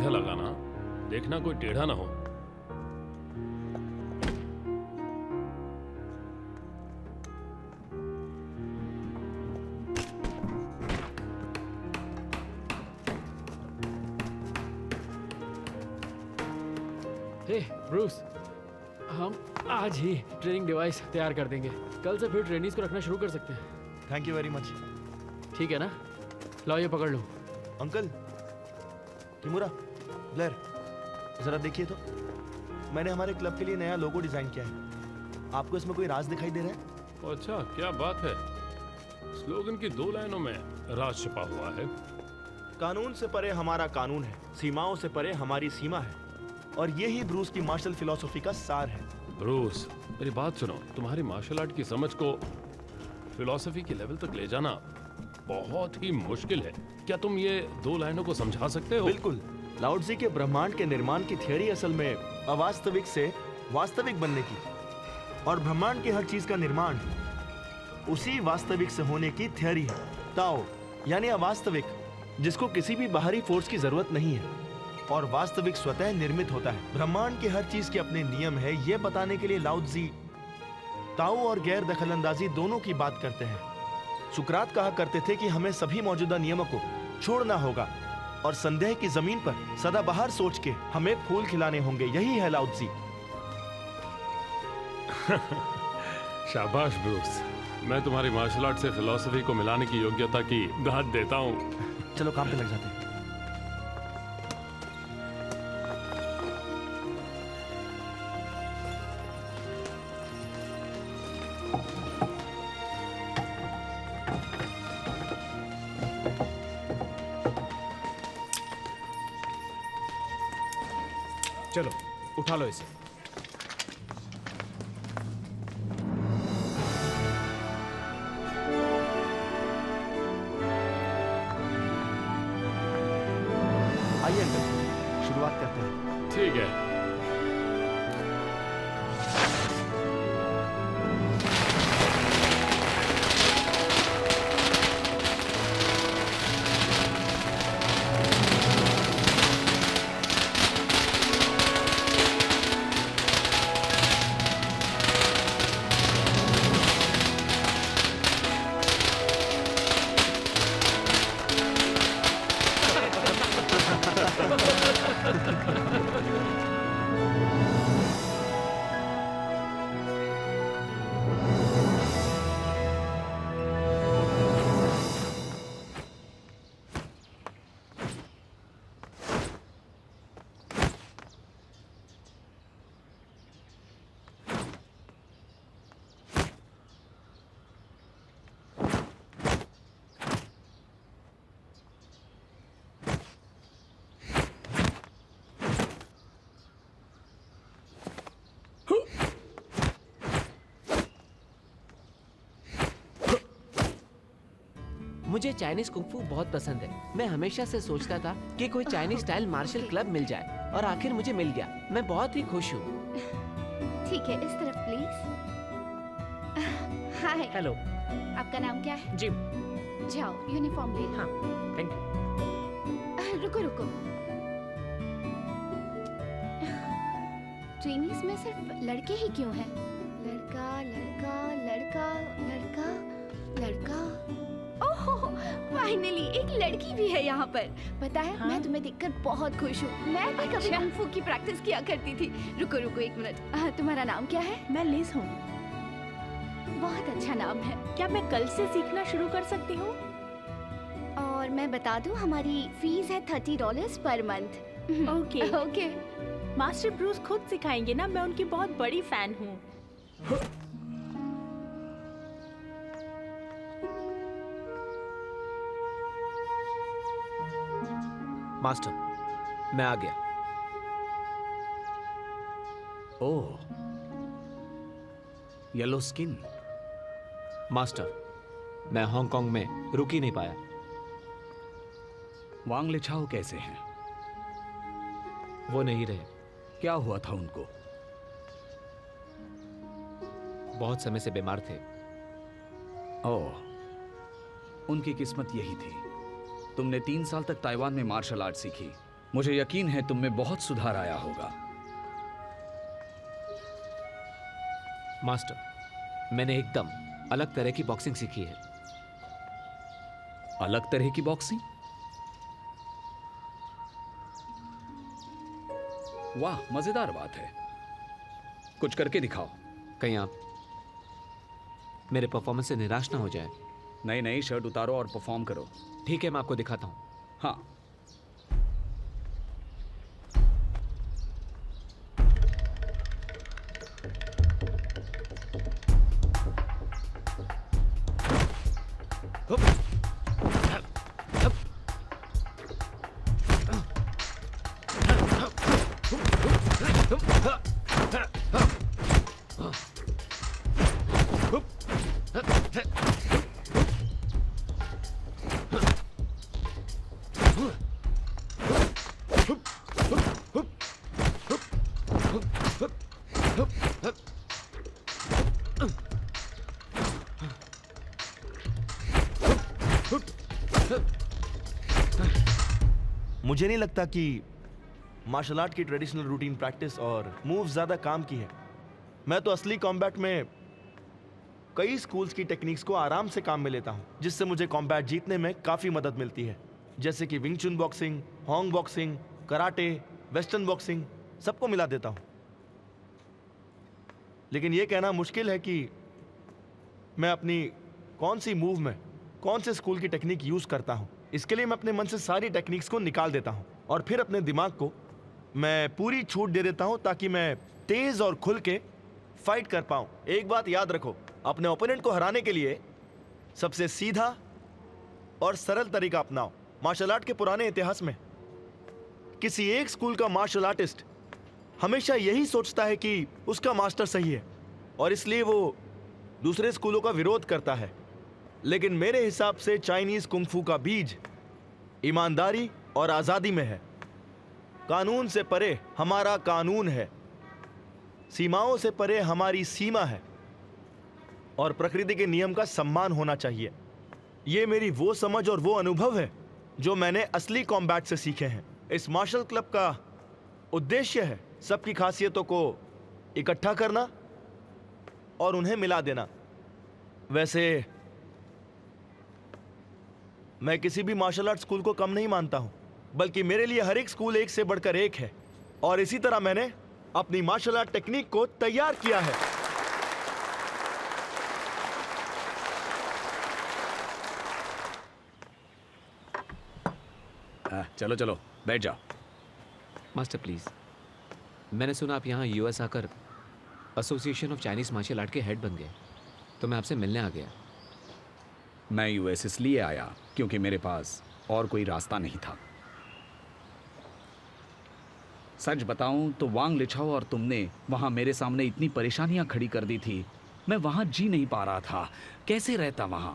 सीधे लगाना, देखना कोई टेढ़ा ना हो। हे ब्रूस, हम आज ही ट्रेनिंग डिवाइस तैयार कर देंगे। कल से फिर ट्रेनिंग्स को रखना शुरू कर सकते हैं। Thank you very much. ठीक है ना? लाओ ये पकड़ लो। अंकल, किमुरा, ब्लेयर, जरा देखिए तो। मैंने हमारे क्लब के लिए नया लोगो डिजाइन किया है। आपको इसमें कोई राज दिखाई दे रहा है? अच्छा, क्या बात है। स्लोगन की 2 लाइनों में राज छिपा हुआ है। कानून से परे हमारा कानून है, सीमाओं से परे हमारी सीमा है, और यही ब्रूस की मार्शल फिलॉसफी का सार है। ब्रूस, मेरी बात सुनो। तुम्हारी मार्शल आर्ट की समझ को फिलॉसफी के लेवल तक ले जाना बहुत ही मुश्किल है। क्या तुम ये 2 लाइनों को समझा सकते हो? बिल्कुल। लाओत्ज़ी के ब्रह्मांड के निर्माण की थियरी असल में अवास्तविक से वास्तविक बनने की, और ब्रह्मांड की हर चीज का निर्माण उसी वास्तविक से होने की थियरी है। ताओ यानी अवास्तविक, जिसको किसी भी बाहरी फोर्स की जरूरत नहीं है, और वास्तविक स्वतः निर्मित होता है। ब्रह्मांड की हर चीज के अपने नियम है, ये बताने के लिए लाओत्ज़ी ताओ और गैर दखलंदाजी दोनों की बात करते हैं। सुकरात कहा करते थे कि हमें सभी मौजूदा नियमों को छोड़ना होगा, और संदेह की जमीन पर सदाबहार सोच के हमें फूल खिलाने होंगे। यही है लाओत्ज़ी। शाबाश ब्रूस, मैं तुम्हारी मार्शल आर्ट से फिलॉसफी को मिलाने की योग्यता की दाद देता हूँ। चलो काम पे लग जाते हैं। चलो उठा लो इसे। आइए अंकल, शुरुआत करते हैं। ठीक है। मुझे चाइनीज कुंफू बहुत पसंद है। मैं हमेशा से सोचता था कि कोई चाइनीज स्टाइल मार्शल क्लब मिल जाए, और आखिर मुझे मिल गया। मैं बहुत ही खुश हूँ। ठीक है, इस तरफ प्लीज। हाय। हेलो। आपका नाम क्या है? जिम। जाओ यूनिफॉर्म ले लो। हाँ, थैंक यू। रुको रुको। ट्रेनिंग्स में सिर्फ लड़के ही क्यों हैं? लड़का लड़का लड़का लड़का लड़का। ओह, फाइनली एक लड़की भी है यहाँ पर। पता है, मैं तुम्हें देखकर बहुत खुश हूँ। मैं भी कभी कुंग फू की प्रैक्टिस किया करती थी। रुको रुको एक मिनट। तुम्हारा नाम क्या है? मैं लिज हूँ। बहुत अच्छा नाम है। क्या मैं कल से सीखना शुरू कर सकती हूँ? और मैं बता दूँ, हमारी फीस है $30 per month. Okay okay. Master Bruce खुद सिखाएंगे ना, मैं उनकी बहुत बड़ी फैन हूँ। मास्टर, मैं आ गया। ओह, येलो स्किन। मास्टर, मैं हांगकांग में रुक ही नहीं पाया। वांग लिछाओ कैसे हैं? वो नहीं रहे। क्या हुआ था उनको? बहुत समय से बीमार थे। ओह, उनकी किस्मत यही थी। तुमने 3 साल तक ताइवान में मार्शल आर्ट सीखी, मुझे यकीन है तुम में बहुत सुधार आया होगा। मास्टर, मैंने एकदम अलग तरह की बॉक्सिंग सीखी है। अलग तरह की बॉक्सिंग? वाह, मजेदार बात है। कुछ करके दिखाओ। कहीं आप मेरे परफॉर्मेंस से निराश ना हो जाए। नई नई शर्ट उतारो और परफॉर्म करो। ठीक है, मैं आपको दिखाता हूं। हाँ। मुझे नहीं लगता कि मार्शल आर्ट की ट्रेडिशनल रूटीन प्रैक्टिस और मूव्स ज़्यादा काम की है। मैं तो असली कॉम्बैट में कई स्कूल्स की टेक्निक्स को आराम से काम में लेता हूं, जिससे मुझे कॉम्बैट जीतने में काफ़ी मदद मिलती है। जैसे कि विंग चुन boxing, Hong boxing, karate, western boxing, सबको मिला देता हूं। लेकिन यह कहना मुश्किल है कि मैं अपनी कौन सी मूव में कौन से स्कूल की टेक्निक यूज़ करता हूं। इसके लिए मैं अपने मन से सारी टेक्निक्स को निकाल देता हूं और फिर अपने दिमाग को मैं पूरी छूट दे देता हूं ताकि मैं तेज और खुल के फाइट कर पाऊं। एक बात याद रखो, अपने ओपोनेंट को हराने के लिए सबसे सीधा और सरल तरीका अपनाओ। मार्शल आर्ट के पुराने इतिहास में किसी एक स्कूल का मार्शल आर्टिस्ट हमेशा यही सोचता है कि उसका मास्टर सही है और इसलिए वो दूसरे स्कूलों का विरोध करता है। लेकिन मेरे हिसाब से चाइनीज कुंग-फू का बीज ईमानदारी और आजादी में है। कानून से परे हमारा कानून है, सीमाओं से परे हमारी सीमा है और प्रकृति के नियम का सम्मान होना चाहिए। ये मेरी वो समझ और वो अनुभव है जो मैंने असली कॉम्बैट से सीखे हैं। इस मार्शल क्लब का उद्देश्य है सबकी खासियतों को इकट्ठा करना और उन्हें मिला देना। वैसे मैं किसी भी मार्शल आर्ट स्कूल को कम नहीं मानता हूं, बल्कि मेरे लिए हर एक स्कूल एक से बढ़कर एक है और इसी तरह मैंने अपनी मार्शल आर्ट टेक्निक को तैयार किया है। चलो चलो बैठ जाओ। मास्टर प्लीज, मैंने सुना आप यहाँ यूएस आकर association of Chinese martial art के हेड बन गए, तो मैं आपसे मिलने आ गया। मैं यूएस इसलिए आया क्योंकि मेरे पास और कोई रास्ता नहीं था। सच बताऊं तो वांग लिछाओ और तुमने वहां मेरे सामने इतनी परेशानियां खड़ी कर दी थी, मैं वहां जी नहीं पा रहा था। कैसे रहता वहां?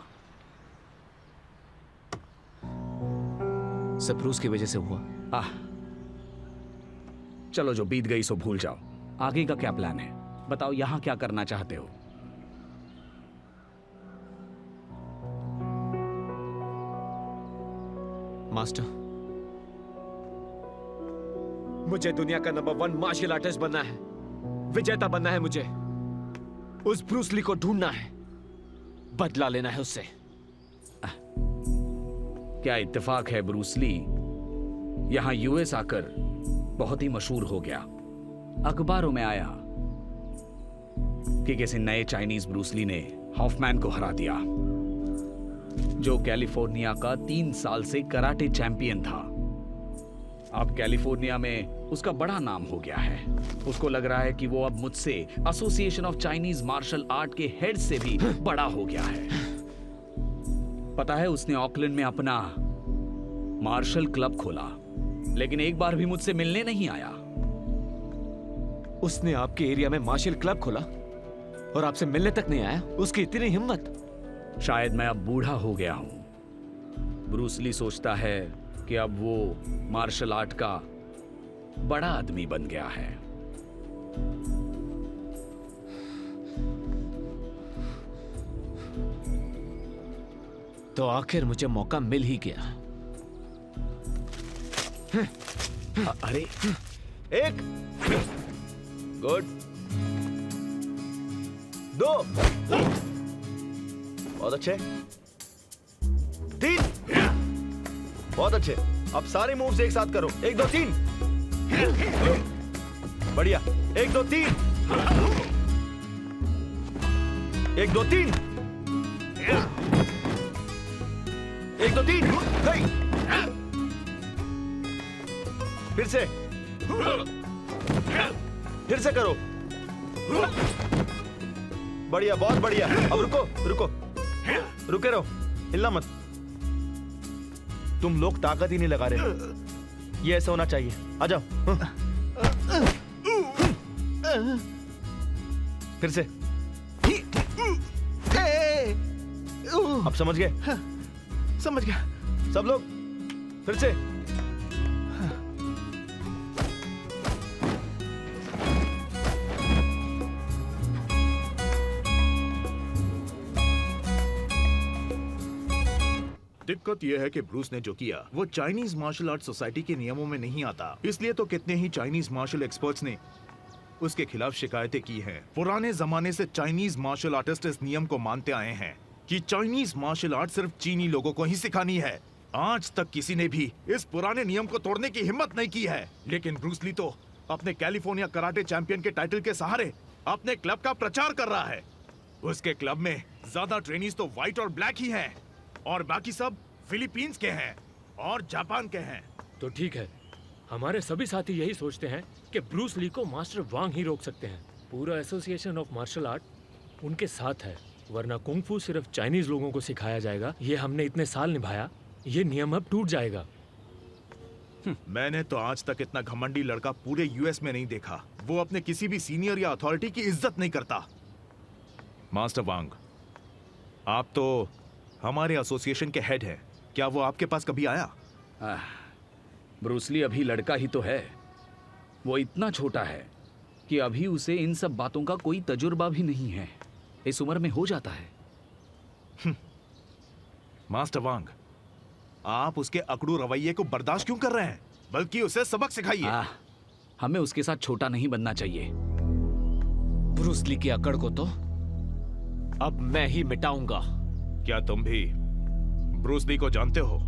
सब रूस की वजह से हुआ। चलो, जो बीत गई सो भूल जाओ। आगे का क्या प्लान है? बताओ, यहां क्या करना चाहते हो? मास्टर, मुझे दुनिया का नंबर 1 मार्शल आर्टिस्ट बनना है, विजेता बनना है। मुझे उस ब्रूस ली को ढूंढना है, बदला लेना है उससे। क्या इत्तेफाक है, ब्रूस ली यहां यूएस आकर बहुत ही मशहूर हो गया। अखबारों में आया कि किसी नए चाइनीज ब्रूस ली ने हॉफमैन को हरा दिया, जो कैलिफोर्निया का 3 साल से कराटे चैंपियन था। अब कैलिफोर्निया में उसका बड़ा नाम हो गया है। उसको लग रहा है कि वो अब मुझसे association of Chinese martial art के हेड से भी बड़ा हो गया है। पता है, उसने ऑकलैंड में अपना मार्शल क्लब खोला, लेकिन एक बार भी मुझसे मिलने नहीं आया। उसने आपके एरिया में मार्शल क्लब खोला और आपसे मिलने तक नहीं आया? उसकी इतनी हिम्मत! शायद मैं अब बूढ़ा हो गया हूं। ब्रूस ली सोचता है कि अब वो मार्शल आर्ट का बड़ा आदमी बन गया है। तो आखिर मुझे मौका मिल ही गया। अरे एक, गुड, दो, बहुत अच्छे, तीन, बहुत अच्छे। अब सारे मूव्स एक साथ करो। 1 2 3, बढ़िया। 1 2 3, 1 2 3, 1 2 3, फिर से करो। बढ़िया, बहुत बढ़िया। अब रुके रहो, हिलना मत। तुम लोग ताकत ही नहीं लगा रहे। ये ऐसा होना चाहिए। आ जाओ। फिर से। अब समझ गए? समझ गया। सब लोग फिर से। दिक्कत यह है कि ब्रूस ने जो किया वो चाइनीज मार्शल आर्ट सोसाइटी के नियमों में नहीं आता। इसलिए तो कितने ही चाइनीज मार्शल एक्सपर्ट्स ने उसके खिलाफ शिकायतें की हैं। पुराने जमाने से चाइनीज मार्शल आर्टिस्ट इस नियम को मानते आए हैं कि चाइनीज मार्शल आर्ट सिर्फ चीनी लोगों को ही सिखानी है। आज तक किसी ने भी इस पुराने नियम को तोड़ने की हिम्मत नहीं की है। लेकिन ब्रूस ली तो अपने कैलिफोर्निया कराटे चैंपियन के टाइटल के सहारे अपने क्लब का प्रचार कर रहा है। उसके क्लब में ज्यादा ट्रेनीज तो व्हाइट और ब्लैक ही हैं और बाकी सब फिलीपींस के हैं और जापान के हैं। तो ठीक है, हमारे सभी साथी यही सोचते हैं कि ब्रूस ली को मास्टर वांग ही रोक सकते हैं। पूरा एसोसिएशन ऑफ मार्शल आर्ट उनके साथ है, वरना कुंग-फू सिर्फ चाइनीज लोगों को सिखाया जाएगा। ये हमने इतने साल निभाया, ये नियम अब टूट जाएगा। मैंने तो आज तक इतना घमंडी लड़का पूरे यूएस में नहीं देखा। वो अपने किसी भी सीनियर या अथॉरिटी की इज्जत नहीं करता। मास्टर वांग, आप तो हमारे एसोसिएशन के हेड हैं। क्या वो आपके पास कभी आया? ब्रूस ली अभी लड़का ही तो है। वो इतना छोटा है कि अभी उसे इन सब बातों का कोई तजुर्बा भी नहीं है। इस उम्र में हो जाता है। मास्टर वांग, आप उसके अकड़ू रवैये को बर्दाश्त क्यों कर रहे हैं? बल्कि उसे सबक सिखाइए। हमें उसके साथ छोटा नहीं बनना चाहिए। ब्रूस ली की अकड़ को तो अब मैं ही मिटाऊंगा। क्या तुम भी ब्रूस ली को जानते हो?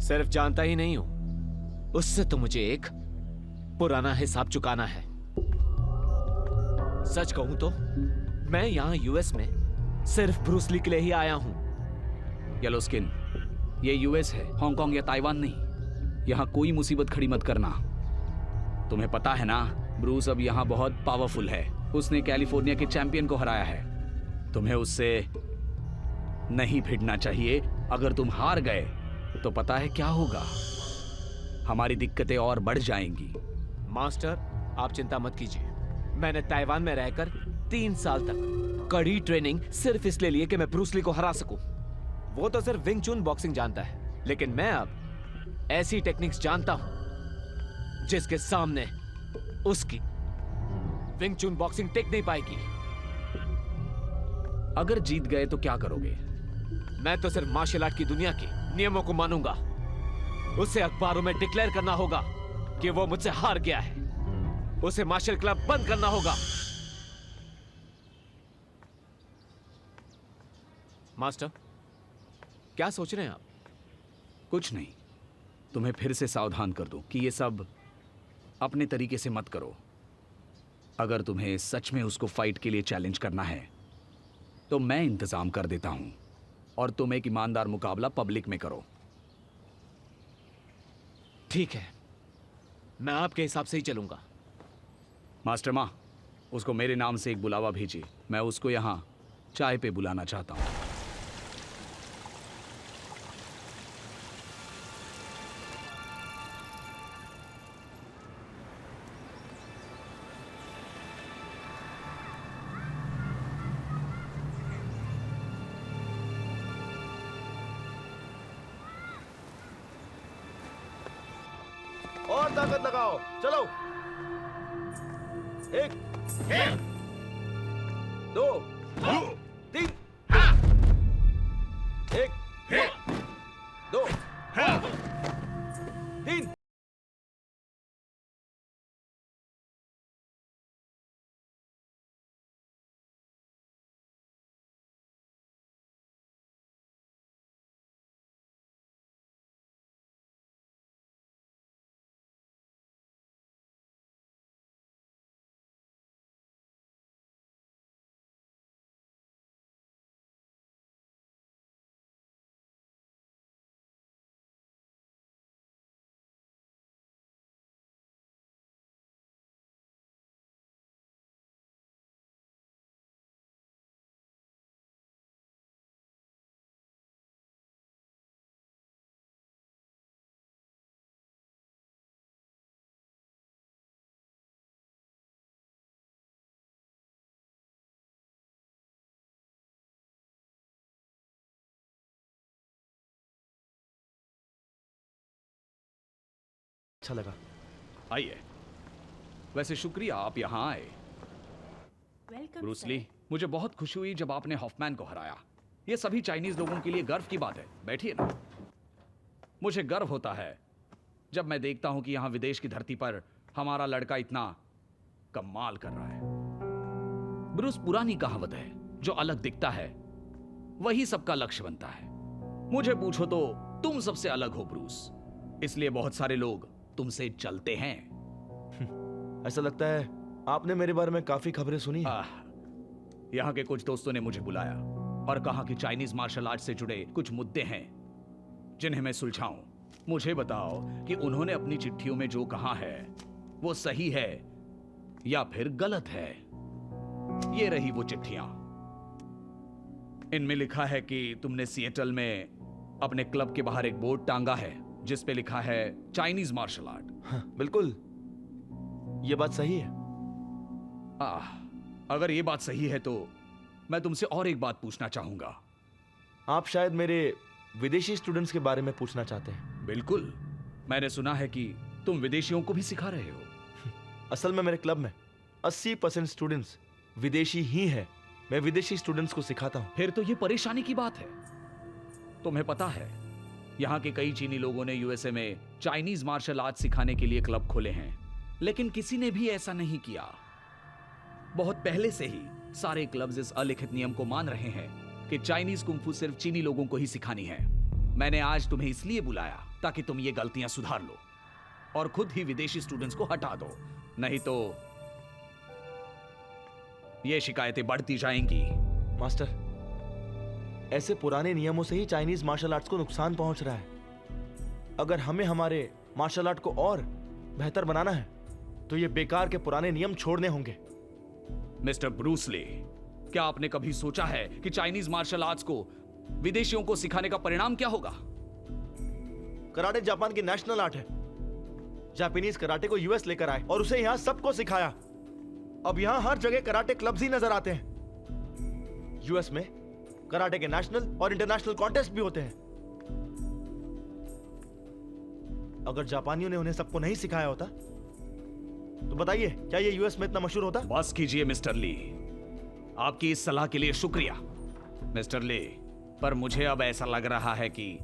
सिर्फ जानता ही नहीं हूं, उससे तो मुझे एक पुराना हिसाब चुकाना है। सच कहूं तो मैं यहां यूएस में सिर्फ ब्रूस ली के लिए ही आया हूं। येलो स्किन, ये यूएस है, हांगकांग या ताइवान नहीं। यहां कोई मुसीबत खड़ी मत करना। तुम्हें पता है ना, ब्रूस अब यहां बहुत पावरफुल है। उसने कैलिफोर्निया के चैंपियन को हराया है। तुम्हें उससे नहीं भिड़ना चाहिए। अगर तुम हार गए तो पता है क्या होगा? हमारी दिक्कतें और बढ़ जाएंगी। मास्टर, आप चिंता मत कीजिए। मैंने ताइवान में रहकर 3 साल तक कड़ी ट्रेनिंग सिर्फ इसलिए लिए कि मैं ब्रूस ली को हरा सकूं। वो तो सिर्फ विंग चुन बॉक्सिंग जानता है, लेकिन मैं अब ऐसी टेक्निक्स जानता हूं जिसके सामने उसकी विंग चुन बॉक्सिंग टिक नहीं पाएगी। अगर जीत गए तो क्या करोगे? मैं तो सिर्फ मार्शल आर्ट की दुनिया के नियमों को मानूंगा। उसे अखबारों में डिक्लेयर करना होगा कि वो मुझसे हार गया है। उसे मार्शल क्लब बंद करना होगा। मास्टर, क्या सोच रहे हैं आप? कुछ नहीं। तुम्हें फिर से सावधान कर दूं कि ये सब अपने तरीके से मत करो। अगर तुम्हें सच में उसको फाइट के लिए चैलेंज करना है तो मैं इंतजाम कर देता हूं और तुम एक ईमानदार मुकाबला पब्लिक में करो। ठीक है, मैं आपके हिसाब से ही चलूंगा। मास्टर माँ, उसको मेरे नाम से एक बुलावा भेजिए। मैं उसको यहां चाय पे बुलाना चाहता हूं। और ताकत लगाओ, चलो। 1 2 3, 1 2 3। अच्छा लगा। आइए। वैसे शुक्रिया आप यहाँ आए। वेलकम ब्रूस ली, मुझे बहुत खुशी हुई जब आपने हॉफमैन को हराया। ये सभी चाइनीज लोगों के लिए गर्व की बात है। बैठिए ना। मुझे गर्व होता है जब मैं देखता हूं कि यहां विदेश की धरती पर हमारा लड़का इतना कमाल कर रहा है। ब्रूस, पुरानी कहावत है, जो अलग दिखता है वही सबका लक्ष्य बनता है। मुझे पूछो तो तुम सबसे अलग हो ब्रूस, इसलिए बहुत सारे लोग तुमसे चलते हैं। ऐसा लगता है आपने मेरे बारे में काफी खबरें सुनी हैं। यहाँ के कुछ दोस्तों ने मुझे बुलाया और कहा कि चाइनीज मार्शल आर्ट से जुड़े कुछ मुद्दे हैं जिन्हें मैं सुलझाऊं। मुझे बताओ कि उन्होंने अपनी चिट्ठियों में जो कहा है वो सही है या फिर गलत है। ये रही वो चिट्ठियां। इनमें लिखा है कि तुमने सिएटल में अपने क्लब के बाहर एक बोर्ड टांगा है जिस पे लिखा है चाइनीज मार्शल आर्ट। हाँ, बिल्कुल, ये बात सही है। अगर ये बात सही है तो मैं तुमसे और एक बात पूछना चाहूंगा। आप शायद मेरे विदेशी स्टूडेंट्स के बारे में पूछना चाहते हैं। बिल्कुल, मैंने सुना है कि तुम विदेशियों को भी सिखा रहे हो। असल में मेरे क्लब में 80% स्टूडेंट्स विदेशी ही हैं। मैं विदेशी स्टूडेंट्स को सिखाता हूं। फिर तो ये परेशानी की बात है। तुम्हें पता है यहाँ के कई चीनी लोगों ने यूएसए में चाइनीज मार्शल आर्ट सिखाने के लिए क्लब खोले हैं, लेकिन किसी ने भी ऐसा नहीं किया। बहुत पहले से ही सारे क्लब्स इस अलिखित नियम को मान रहे हैं कि चाइनीज कुंफू सिर्फ चीनी लोगों को ही सिखानी है। मैंने आज तुम्हें इसलिए बुलाया ताकि तुम ये गलतियां सुधार लो और खुद ही विदेशी स्टूडेंट्स को हटा दो, नहीं तो ये शिकायतें बढ़ती जाएंगी। मास्टर, ऐसे पुराने नियमों से ही चाइनीज मार्शल आर्ट्स को नुकसान पहुंच रहा है। अगर हमें हमारे मार्शल आर्ट को और बेहतर बनाना है तो ये बेकार के पुराने नियम छोड़ने होंगे। मिस्टर ब्रूस ली, क्या आपने कभी सोचा है कि चाइनीज मार्शल आर्ट्स को विदेशियों को सिखाने का परिणाम क्या होगा? कराटे जापान की नेशनल आर्ट है। जापानीज कराटे को यूएस लेकर आए और उसे यहां सबको सिखाया। अब यहां हर जगह कराटे क्लब्स ही नजर आते हैं। यूएस में कराटे के नेशनल और इंटरनेशनल कॉन्टेस्ट भी होते हैं। अगर जापानियों ने उन्हें सबको नहीं सिखाया होता तो बताइए, क्या ये यूएस में इतना मशहूर होता? बस कीजिए मिस्टर ली, आपकी इस सलाह के लिए शुक्रिया। मिस्टर ली, पर मुझे अब ऐसा लग रहा है कि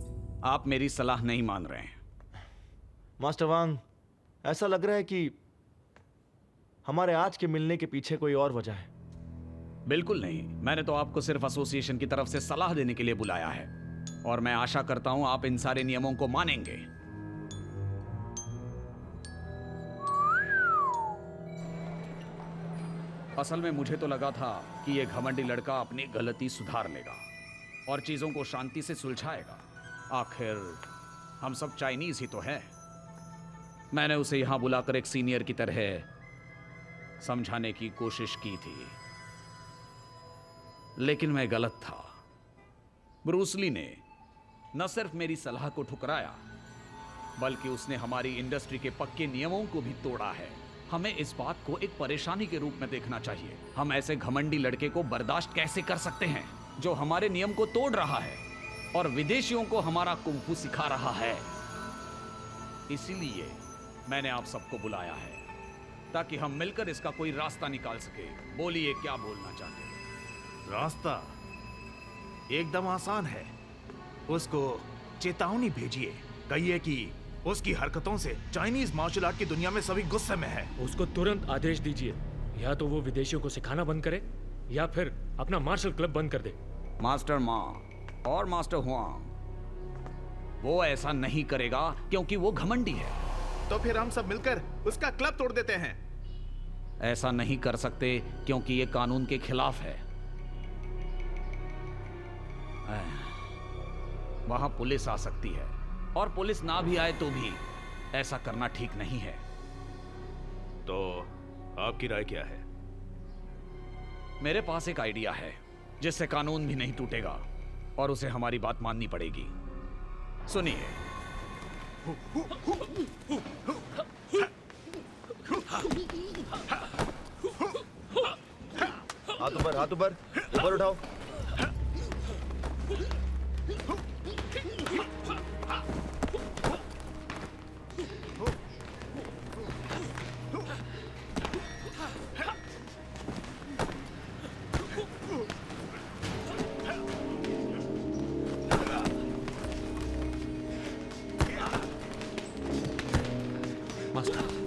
आप मेरी सलाह नहीं मान रहे हैं। मास्टर वांग, ऐसा लग रहा है कि हमारे आज के मिलने के पीछे कोई और वजह है। बिल्कुल नहीं, मैंने तो आपको सिर्फ एसोसिएशन की तरफ से सलाह देने के लिए बुलाया है और मैं आशा करता हूं आप इन सारे नियमों को मानेंगे। असल में मुझे तो लगा था कि यह घमंडी लड़का अपनी गलती सुधार लेगा और चीजों को शांति से सुलझाएगा। आखिर हम सब चाइनीज ही तो हैं। मैंने उसे यहां बुलाकर एक सीनियर की तरह समझाने की कोशिश की थी, लेकिन मैं गलत था। ब्रूस ली ने न सिर्फ मेरी सलाह को ठुकराया, बल्कि उसने हमारी इंडस्ट्री के पक्के नियमों को भी तोड़ा है। हमें इस बात को एक परेशानी के रूप में देखना चाहिए। हम ऐसे घमंडी लड़के को बर्दाश्त कैसे कर सकते हैं जो हमारे नियम को तोड़ रहा है और विदेशियों को हमारा कुंफू सिखा रहा है। इसीलिए मैंने आप सबको बुलाया है ताकि हम मिलकर इसका कोई रास्ता निकाल सके। बोलिए, क्या बोलना चाहते हैं? रास्ता एकदम आसान है। उसको चेतावनी भेजिए, कहिए कि उसकी हरकतों से चाइनीज मार्शल आर्ट की दुनिया में सभी गुस्से में है। उसको तुरंत आदेश दीजिए, या तो वो विदेशियों को सिखाना बंद करे या फिर अपना मार्शल क्लब बंद कर दे। मास्टर मा और मास्टर हुआंग, वो ऐसा नहीं करेगा क्योंकि वो घमंडी है। तो फिर हम सब मिलकर उसका क्लब तोड़ देते हैं। ऐसा नहीं कर सकते क्योंकि ये कानून के खिलाफ है। वहां पुलिस आ सकती है और पुलिस ना भी आए तो भी ऐसा करना ठीक नहीं है। तो आपकी राय क्या है? मेरे पास एक आइडिया है जिससे कानून भी नहीं टूटेगा और उसे हमारी बात माननी पड़ेगी। सुनिए, हाथ ऊपर ऊपर उठाओ। मास्टर।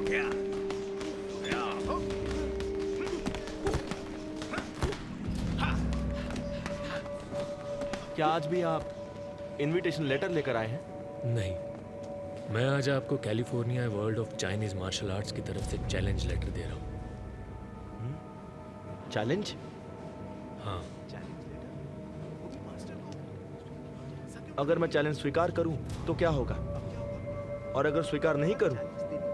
क्या आज भी आप इनविटेशन लेटर लेकर आए हैं? नहीं, मैं आज आपको California world of Chinese martial arts की तरफ से चैलेंज लेटर दे रहा हूँ। चैलेंज? हाँ, अगर मैं चैलेंज स्वीकार करूं तो क्या होगा, और अगर स्वीकार नहीं करूं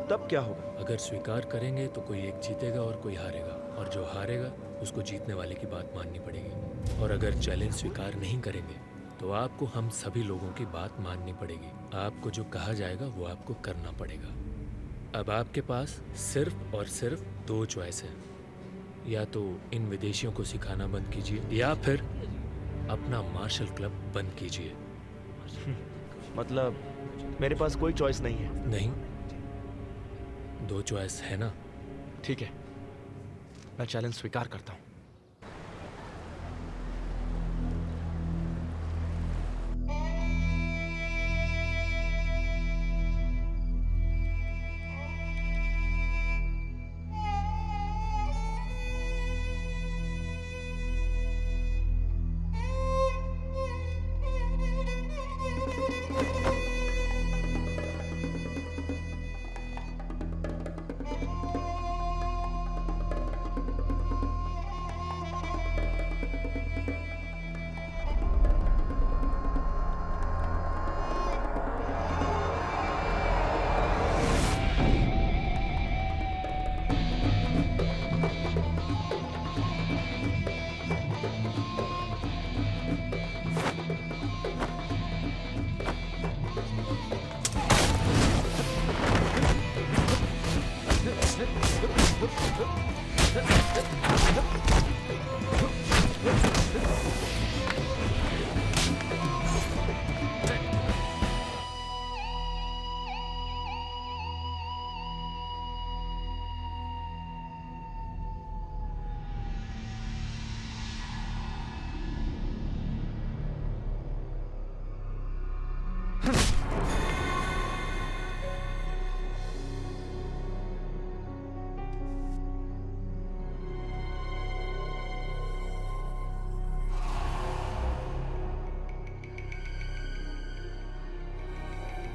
तब क्या होगा? अगर स्वीकार करेंगे तो कोई एक जीतेगा और कोई हारेगा, और जो हारेगा उसको जीतने वाले की बात माननी पड़ेगी। और अगर चैलेंज स्वीकार नहीं करेंगे तो आपको हम सभी लोगों की बात माननी पड़ेगी। आपको जो कहा जाएगा वो आपको करना पड़ेगा। अब आपके पास सिर्फ और सिर्फ 2 चॉइस हैं, या तो इन विदेशियों को सिखाना बंद कीजिए या फिर अपना मार्शल क्लब बंद कीजिए। मतलब मेरे पास कोई चॉइस नहीं है? नहीं, 2 चॉइस है ना। ठीक है, मैं चैलेंज स्वीकार करता हूं।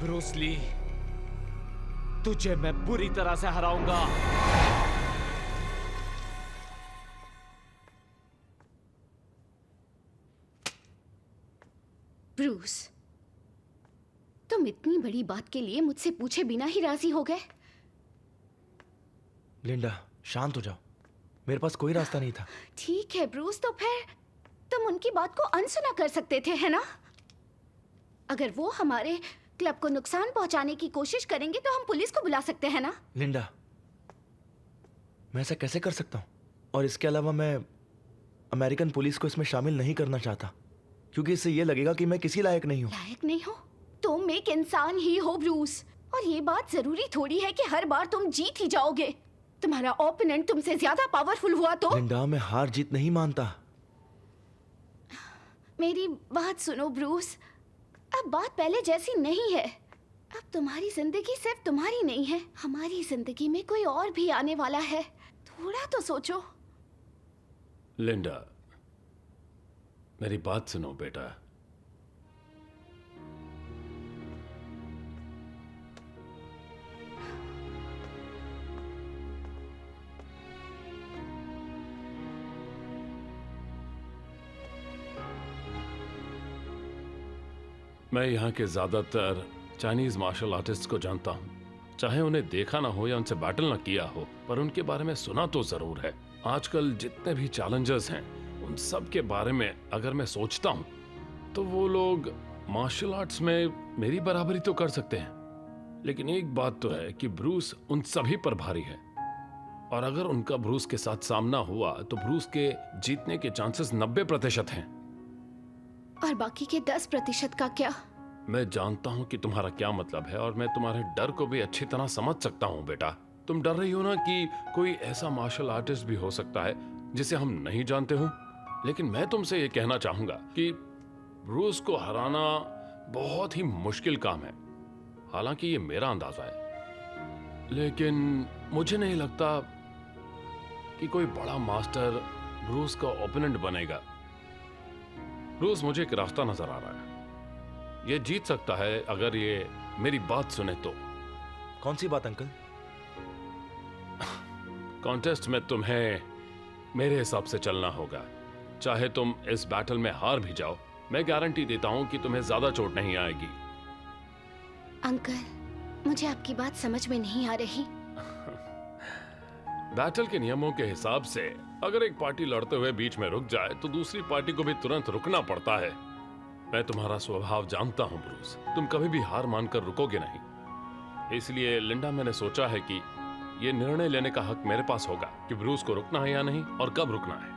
ब्रूस ली, तुझे मैं बुरी तरह से हराऊंगा। ब्रूस, तुम इतनी बड़ी बात के लिए मुझसे पूछे बिना ही राजी हो गए? लिंडा, शांत हो जाओ, मेरे पास कोई रास्ता नहीं था। ठीक है ब्रूस, तो फिर तुम उनकी बात को अनसुना कर सकते थे, है ना? अगर वो हमारे क्लब को नुकसान पहुंचाने की कोशिश करेंगे तो हम पुलिस को बुला सकते हैं ना? लिंडा, मैं ऐसा कैसे कर सकता हूँ? और इसके अलावा मैं अमेरिकन पुलिस को इसमें शामिल नहीं करना चाहता, क्योंकि इससे ये लगेगा कि मैं किसी लायक नहीं हूँ। लायक नहीं हो? तुम एक इंसान ही हो ब्रूस, और ये बात जरूरी थोड़ी है कि हर बार तुम जीत ही जाओगे। तुम्हारा ओपोनेंट तुमसे ज्यादा पावरफुल हुआ तो? लिंडा, मैं हार जीत नहीं मानता। मेरी बात सुनो ब्रूस, अब बात पहले जैसी नहीं है। अब तुम्हारी जिंदगी सिर्फ तुम्हारी नहीं है, हमारी जिंदगी में कोई और भी आने वाला है। थोड़ा तो सोचो। लिंडा, मेरी बात सुनो बेटा। मैं यहाँ के ज्यादातर चाइनीज मार्शल आर्टिस्ट को जानता हूँ। चाहे उन्हें देखा ना हो या उनसे बैटल ना किया हो, पर उनके बारे में सुना तो जरूर है। आजकल जितने भी चैलेंजर्स हैं उन सब के बारे में अगर मैं सोचता हूँ तो वो लोग मार्शल आर्ट्स में मेरी बराबरी तो कर सकते हैं, लेकिन एक बात तो है कि ब्रूस उन सभी पर भारी है, और अगर उनका ब्रूस के साथ सामना हुआ तो ब्रूस के जीतने के चांसेस 90% हैं। और बाकी के 10% का क्या? मैं जानता हूं कि तुम्हारा क्या मतलब है, और मैं तुम्हारे डर को भी अच्छी तरह समझ सकता हूं बेटा। तुम डर रही हो ना कि कोई ऐसा मार्शल आर्टिस्ट भी हो सकता है जिसे हम नहीं जानते हो, लेकिन मैं तुमसे ये कहना चाहूंगा कि ब्रूस को हराना बहुत ही मुश्किल काम है। हालांकि ये मेरा अंदाजा है। लेकिन मुझे नहीं लगता कि कोई बड़ा मास्टर ब्रूस का ओपोनेंट बनेगा। ब्रूस मुझे एक रास्ता नजर आ रहा है। ये जीत सकता है अगर ये मेरी बात सुने तो। कौन सी बात अंकल? कॉन्टेस्ट में तुम्हें मेरे हिसाब से चलना होगा। चाहे तुम इस बैटल में हार भी जाओ, मैं गारंटी देता हूं कि तुम्हें ज्यादा चोट नहीं आएगी। अंकल, मुझे आपकी बात समझ में नहीं आ रही। बैटल के नियमों के हिसाब से अगर एक पार्टी लड़ते हुए बीच में रुक जाए तो दूसरी पार्टी को भी तुरंत रुकना पड़ता है। मैं तुम्हारा स्वभाव जानता हूं ब्रूस, तुम कभी भी हार मानकर रुकोगे नहीं। इसलिए लिंडा, मैंने सोचा है कि ये निर्णय लेने का हक मेरे पास होगा कि ब्रूस को रुकना है या नहीं और कब रुकना है।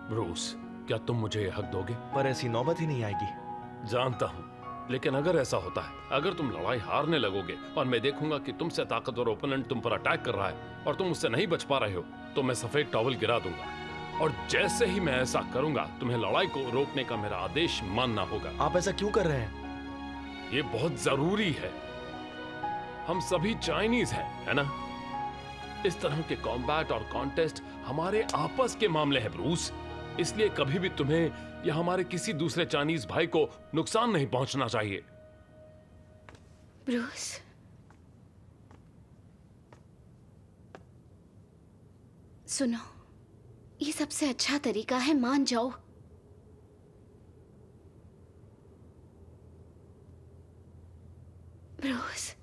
ब्रूस, क्या तुम मुझे ये हक दोगे? पर ऐसी नौबत ही नहीं आएगी। जानता हूं, लेकिन अगर ऐसा होता है, अगर तुम लड़ाई हारने लगोगे और मैं देखूंगा कि तुमसे ताकतवर ओपोनेंट तुम पर अटैक कर रहा है और तुम उससे नहीं बच पा रहे हो, तो मैं सफेद टॉवल गिरा दूंगा। और जैसे ही मैं ऐसा करूंगा, तुम्हें लड़ाई को रोकने का मेरा आदेश मानना होगा। आप ऐसा क्यों कर रहे हैं? ये बहुत जरूरी है। हम सभी चाइनीज हैं, है ना? इस तरह के कॉम्बैट और कॉन्टेस्ट हमारे आपस के मामले हैं ब्रूस। इसलिए कभी भी तुम्हें या हमारे किसी दूसरे चाइनीज भाई को नुकसान नहीं पहुंचना चाहिए। ब्रूस, सुनो, ये सबसे अच्छा तरीका है, मान जाओ। ब्रूस,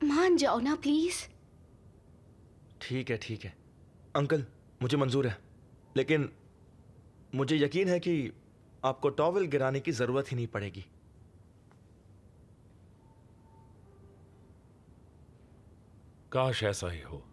मान जाओ ना प्लीज। ठीक है अंकल, मुझे मंजूर है, लेकिन मुझे यकीन है कि आपको टॉवल गिराने की जरूरत ही नहीं पड़ेगी। काश ऐसा ही हो।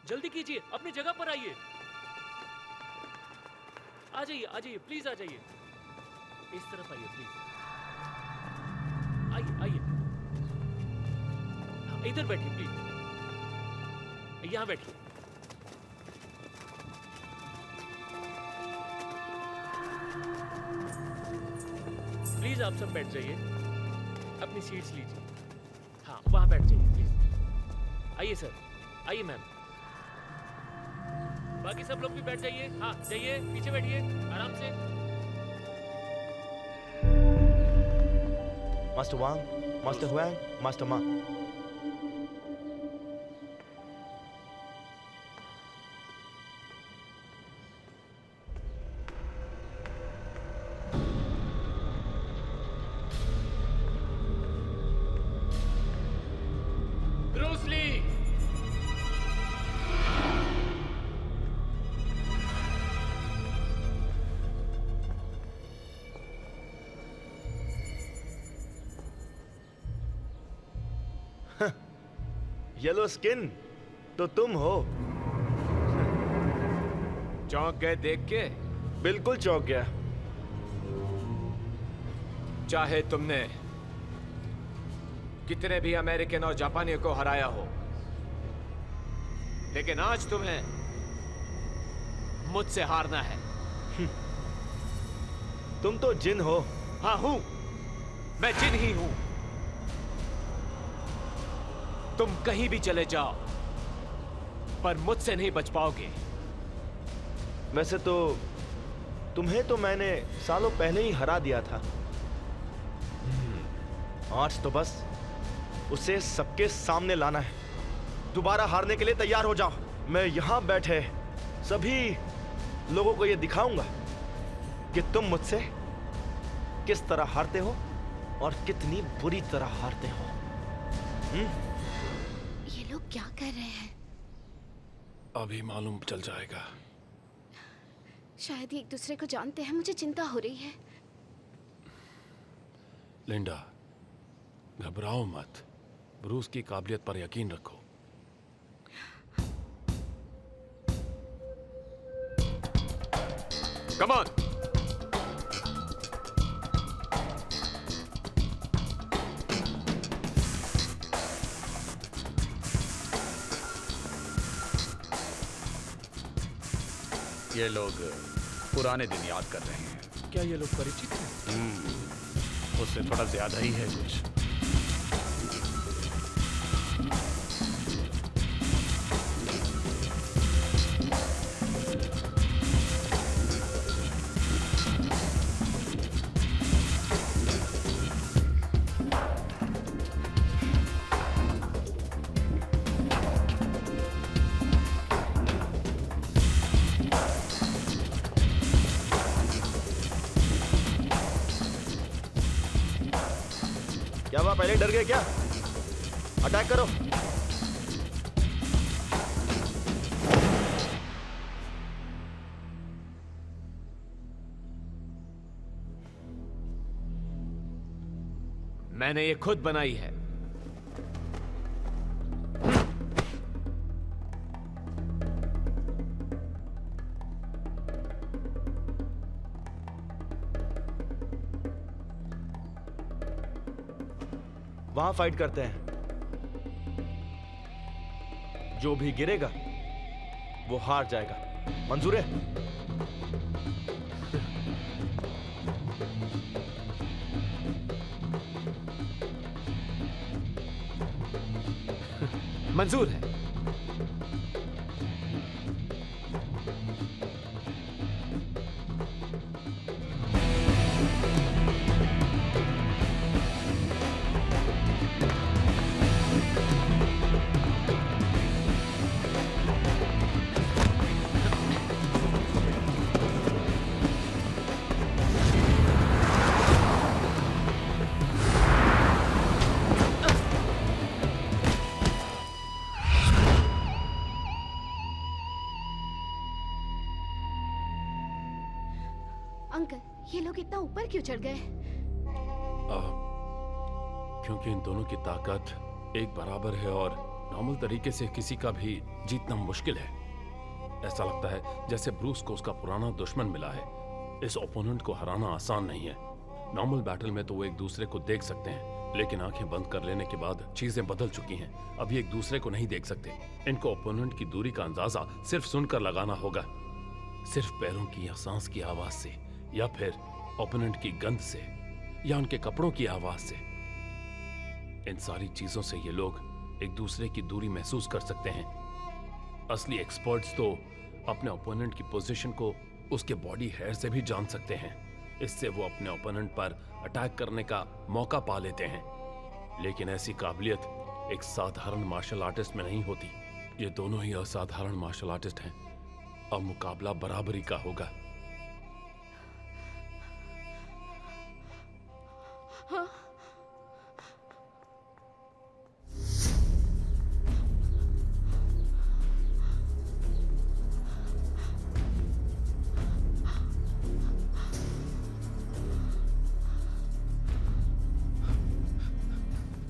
जल्दी कीजिए, अपनी जगह पर आइए। आ जाइए प्लीज, आ जाइए। इस तरफ आइए प्लीज। आइए इधर बैठिए प्लीज, यहां बैठिए। प्लीज आप सब बैठ जाइए, अपनी सीट्स लीजिए। हाँ, वहां बैठ जाइए प्लीज। आइए सर, आइए मैम। बाकी सब लोग भी बैठ जाइए। हाँ, जाइए, पीछे बैठिए आराम से। मास्टर वांग, मास्टर हुआंग, मास्टर मा। ब्रूस ली, येलो स्किन तो तुम हो। चौंक गए देख के? बिल्कुल चौंक गया। चाहे तुमने कितने भी अमेरिकन और जापानियों को हराया हो, लेकिन आज तुम्हें मुझसे हारना है। तुम तो जिन हो। हाँ हूं, मैं जिन ही हूं। तुम कहीं भी चले जाओ, पर मुझसे नहीं बच पाओगे। वैसे तो तुम्हें तो मैंने सालों पहले ही हरा दिया था, आज तो बस उसे सबके सामने लाना है। दोबारा हारने के लिए तैयार हो जाओ। मैं यहां बैठे सभी लोगों को यह दिखाऊंगा कि तुम मुझसे किस तरह हारते हो और कितनी बुरी तरह हारते हो। ये लोग क्या कर रहे हैं? अभी मालूम चल जाएगा। शायद ये एक दूसरे को जानते हैं। मुझे चिंता हो रही है। लिंडा, घबराओ मत। ब्रूस की काबिलियत पर यकीन रखो। Come on. ये लोग पुराने दिन याद कर रहे हैं। क्या ये लोग परिचित हैं? उससे थोड़ा ज्यादा ही है कुछ। क्या हुआ, पहले डर गए क्या? अटैक करो। मैंने ये खुद बनाई है। वहां फाइट करते हैं। जो भी गिरेगा वो हार जाएगा। मंजूर है? मंजूर है। अंकल, ये लोग इतना ऊपर क्यों चढ़ गए? क्योंकि इन दोनों की ताकत एक बराबर है और नॉर्मल तरीके से किसी का भी जीतना मुश्किल है। ऐसा लगता है जैसे ब्रूस को उसका पुराना दुश्मन मिला है। इस ओपोनेंट को हराना आसान नहीं है। नॉर्मल बैटल में तो वो एक दूसरे को देख सकते हैं, लेकिन आंखें बंद कर लेने के बाद चीजें बदल चुकी हैं। अभी एक दूसरे को नहीं देख सकते। इनको ओपोनेंट की दूरी का अंदाजा सिर्फ सुनकर लगाना होगा, सिर्फ पैरों की या सांस की आवाज से, या फिर ओपोनेंट की गंध से, या उनके कपड़ों की आवाज से। इन सारी चीजों से ये लोग एक दूसरे की दूरी महसूस कर सकते हैं। असली एक्सपर्ट्स तो अपने ओपोनेंट की पोजीशन को उसके बॉडी हेयर से भी जान सकते हैं। इससे वो अपने ओपोनेंट पर अटैक करने का मौका पा लेते हैं। लेकिन ऐसी काबिलियत एक साधारण मार्शल आर्टिस्ट में नहीं होती। ये दोनों ही असाधारण मार्शल आर्टिस्ट हैं। अब मुकाबला बराबरी का होगा। हाँ?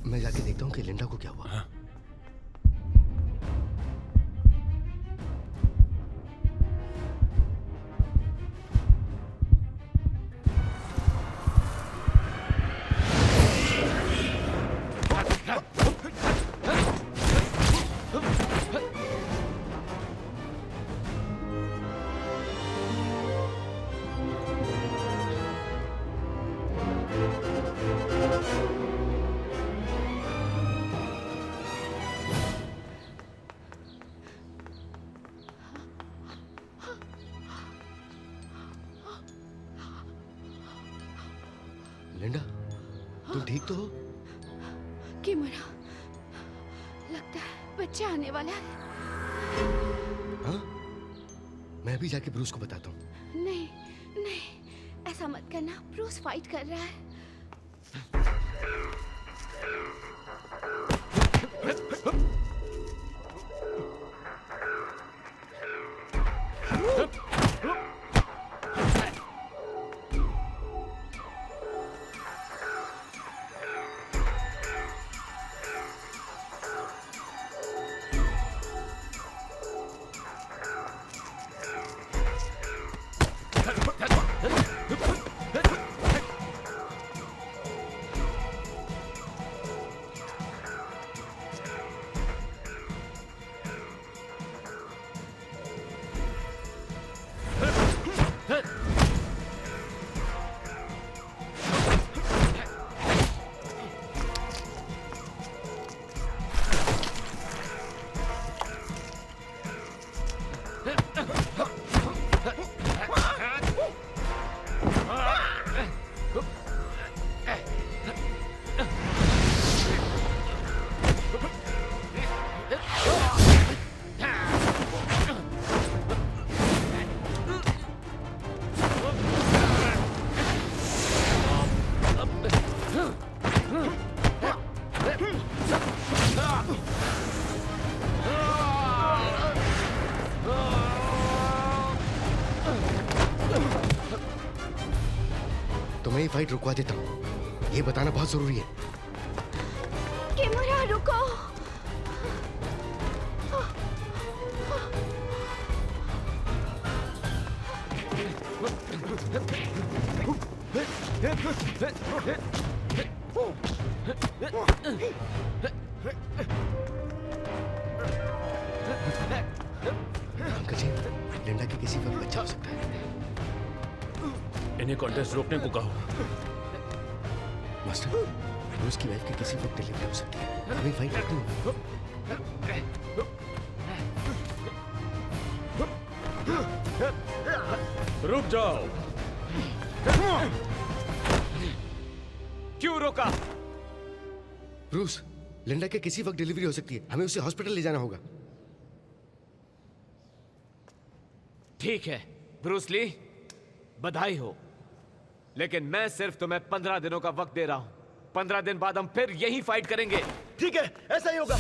मैं जाके देखता हूँ कि लिंडा को क्या हुआ। हाँ? लिंडा, तुम ठीक तो हो? किमरा, लगता है बच्चा आने वाला है। हाँ? मैं भी जाके ब्रूस को बताता हूँ। नहीं नहीं, ऐसा मत करना। ब्रूस फाइट कर रहा है। तो मैं ये फाइट रुकवा देता हूँ। ये बताना बहुत जरूरी है। किमरा, रुको। अंकल जी, लिंडा के किसी वक्त बच्चा हो सकता है। इन्हें कॉन्टेस्ट रोकने को कहो। मास्टर, ब्रूस की वाइफ की किसी वक्त डिलीवरी हो सकती है। हमें फाइट रखनी होगी। रुक जाओ। क्यों रोका? ब्रूस, लिंडा के किसी वक्त डिलीवरी हो सकती है। हमें उसे हॉस्पिटल ले जाना होगा। ठीक है ब्रूस ली, बधाई हो, लेकिन मैं सिर्फ तुम्हें 15 दिनों का वक्त दे रहा हूं। 15 दिन बाद हम फिर यही फाइट करेंगे। ठीक है, ऐसा ही होगा।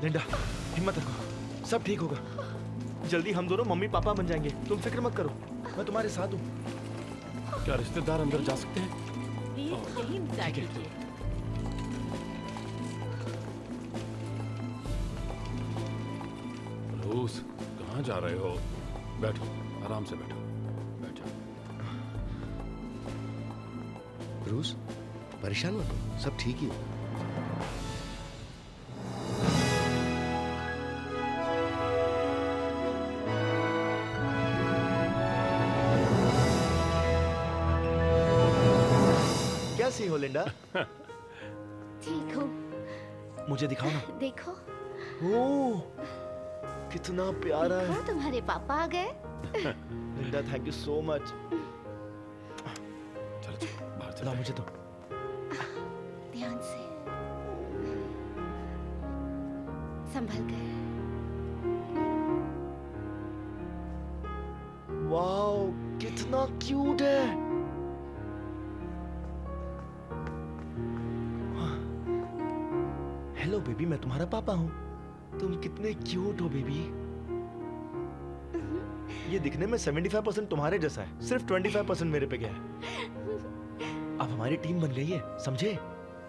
लिंडा, हिम्मत रखो, सब ठीक होगा। जल्दी हम दोनों मम्मी पापा बन जाएंगे। तुम फिक्र मत करो, मैं तुम्हारे साथ हूँ। क्या रिश्तेदार अंदर जा सकते हैं? यही इंतजार कीजिए। रूस, कहाँ जा रहे हो? बैठो, आराम से बैठो। बैठ जाओ। ब्रूस, परेशान मत हो, सब ठीक ही हो। कैसी हो लिंडा? ठीक हो? मुझे दिखाओ ना। देखो। ओह, कितना प्यारा है। देखो, तुम्हारे पापा आ गए। Linda, thank you so much. चलो चलो, बाहर चलो। लाओ मुझे तो। ध्यान से, संभल कर। वाओ, कितना क्यूट है। हेलो बेबी, मैं तुम्हारा पापा हूँ। तुम कितने क्यूट हो बेबी। ये दिखने में 75% तुम्हारे जैसा है, सिर्फ 25% मेरे पे गया है। अब हमारी टीम बन गई है, समझे?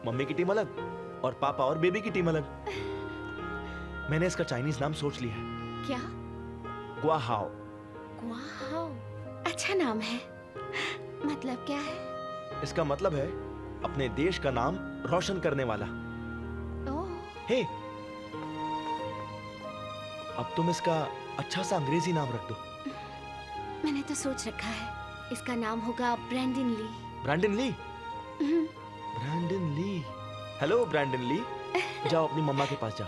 मम्मी की टीम अलग और पापा और बेबी की टीम अलग। मैंने इसका चाइनीज नाम सोच लिया है। क्या? गुआहाओ। वाओ, अच्छा नाम है। मतलब क्या है? इसका मतलब है अपने देश का नाम रोशन करने वाला। ओह, हे, अब तुम इसका अच्छा सा अंग्रेजी नाम रख दो। मैंने तो सोच रखा है, इसका नाम होगा ब्रैंडन ली। ब्रैंडन ली। ब्रैंडन ली। हेलो ब्रैंडन ली। जाओ अपनी मम्मा के पास जाओ।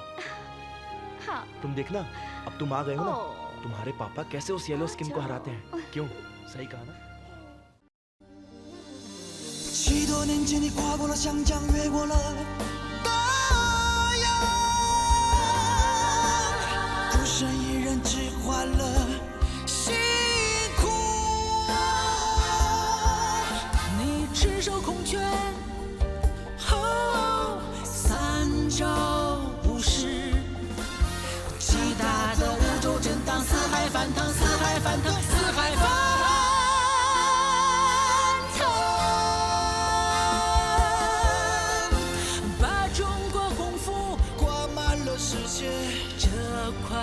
हाँ। तुम देखना, अब तुम आ गए हो ना, ओह। तुम्हारे पापा कैसे उस येलो स्किन को हराते हैं। क्यों? सही कहा ना? 许多年前，你跨过了湘江，越过了大洋，孤身一人只换了辛苦。你赤手空拳，哦，三招不实，极大的宇宙震荡，四海翻腾，四海翻腾，四海翻腾。 世界这块。